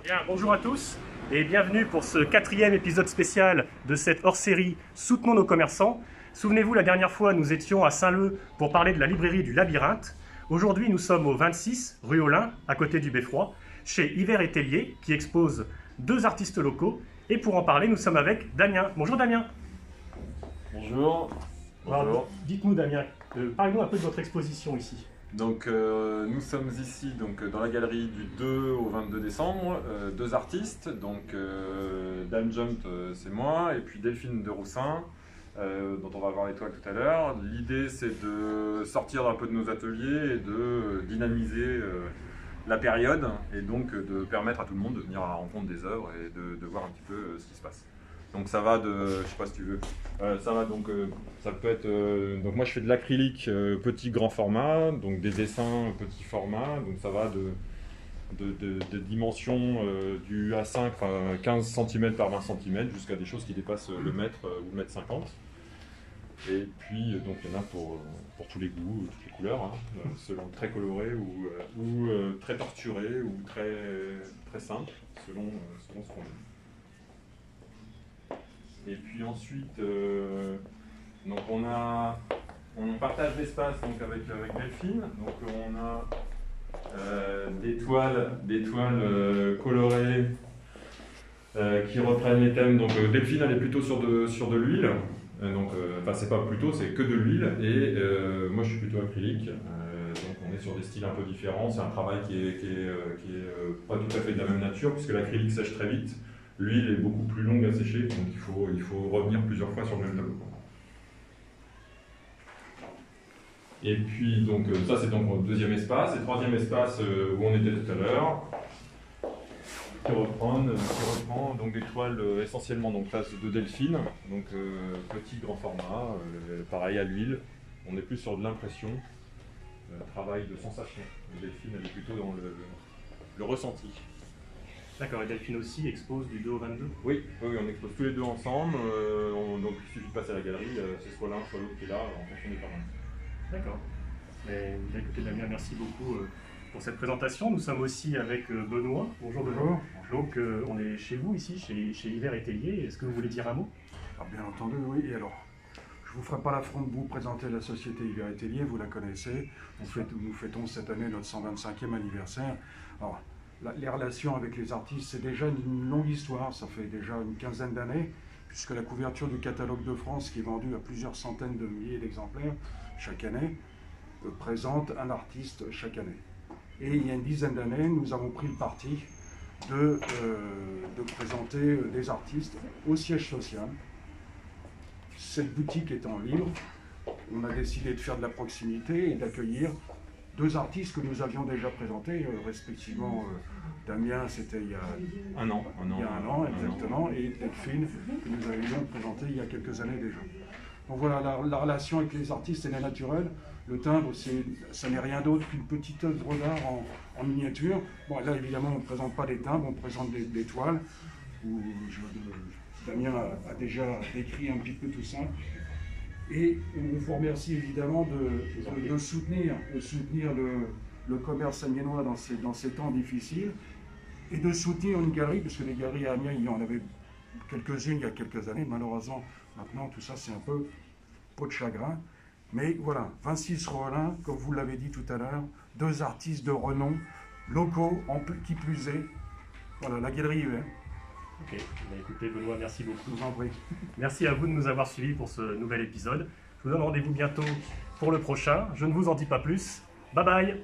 Bien, bonjour à tous et bienvenue pour ce 4e épisode spécial de cette hors-série Soutenons nos commerçants. Souvenez-vous, la dernière fois, nous étions à Saint-Leu pour parler de la librairie du Labyrinthe. Aujourd'hui, nous sommes au 26 rue Olin, à côté du Beffroi, chez Hiver et Tellier, qui expose 2 artistes locaux. Et pour en parler, nous sommes avec Damien. Bonjour Damien. Bonjour. Alors, dites-nous Damien, parlez-nous un peu de votre exposition ici. Donc nous sommes ici dans la galerie du 2 au 22 décembre, 2 artistes, donc Dame Jump c'est moi et puis Delphine de Roussin, dont on va voir les toiles tout à l'heure. L'idée c'est de sortir un peu de nos ateliers et de dynamiser la période et donc de permettre à tout le monde de venir à la rencontre des œuvres et de voir un petit peu ce qui se passe. Donc ça va de, je sais pas si tu veux, ça va donc, ça peut être, donc moi je fais de l'acrylique petit grand format, donc des dessins petit format, donc ça va de dimensions du A5, enfin 15 cm par 20 cm jusqu'à des choses qui dépassent le mètre ou le mètre 50. Et puis donc il y en a pour tous les goûts, toutes les couleurs, hein, selon très coloré ou très torturé ou très simple, selon ce qu'on aime. Et puis ensuite, donc on partage l'espace avec Delphine. Donc on a des toiles colorées qui reprennent les thèmes. Donc Delphine elle est plutôt sur de l'huile. Donc enfin c'est pas plutôt, c'est que de l'huile. Et moi je suis plutôt acrylique. Donc on est sur des styles un peu différents. C'est un travail qui est pas tout à fait de la même nature puisque l'acrylique sèche très vite. L'huile est beaucoup plus longue à sécher, donc il faut revenir plusieurs fois sur le même tableau. Et puis donc ça c'est donc le deuxième espace, et troisième espace où on était tout à l'heure, qui reprend donc des toiles essentiellement donc là de Delphine, donc petit grand format, pareil à l'huile. On est plus sur de l'impression, travail de sensation. Delphine elle est plutôt dans le ressenti. D'accord, et Delphine aussi expose du 2 au 22 ? Oui, on expose tous les deux ensemble, donc il suffit de passer à la galerie, c'est soit l'un soit l'autre qui est là, en fonction des parents. D'accord. Écoutez Damien, merci beaucoup pour cette présentation. Nous sommes aussi avec Benoît. Bonjour Benoît. Donc on est chez vous ici, chez Hiver et Tellier. Est-ce que vous voulez dire un mot ? Alors, bien entendu, oui. Et alors, je ne vous ferai pas l'affront de vous présenter la société Hiver et Tellier, vous la connaissez. Nous fêtons cette année notre 125e anniversaire. Alors, les relations avec les artistes, c'est déjà une longue histoire, ça fait déjà une quinzaine d'années, puisque la couverture du catalogue de France, qui est vendu à plusieurs centaines de milliers d'exemplaires chaque année, présente un artiste chaque année. Et il y a une dizaine d'années, nous avons pris le parti de présenter des artistes au siège social. Cette boutique étant libre, on a décidé de faire de la proximité et d'accueillir 2 artistes que nous avions déjà présentés, respectivement Damien, c'était il y a un an exactement, et Delphine, que nous avions présenté il y a quelques années déjà. Donc voilà, la relation avec les artistes, elle est naturelle. Le timbre, ça n'est rien d'autre qu'une petite œuvre d'art en miniature. Bon, là, évidemment, on ne présente pas des timbres, on présente des toiles. Damien a déjà décrit un petit peu tout ça. Et on vous remercie évidemment de soutenir le commerce amiénois dans ces temps difficiles et de soutenir une galerie, parce que les galeries à Amiens, il y en avait quelques-unes il y a quelques années. Malheureusement, maintenant, tout ça, c'est un peu peau de chagrin. Mais voilà, 26 Rollin, comme vous l'avez dit tout à l'heure, 2 artistes de renom, locaux, qui plus est. Voilà, la galerie UR. Ok, écoutez Benoît, merci beaucoup. Je vous en prie. Merci à vous de nous avoir suivis pour ce nouvel épisode. Je vous donne rendez-vous bientôt pour le prochain. Je ne vous en dis pas plus. Bye bye.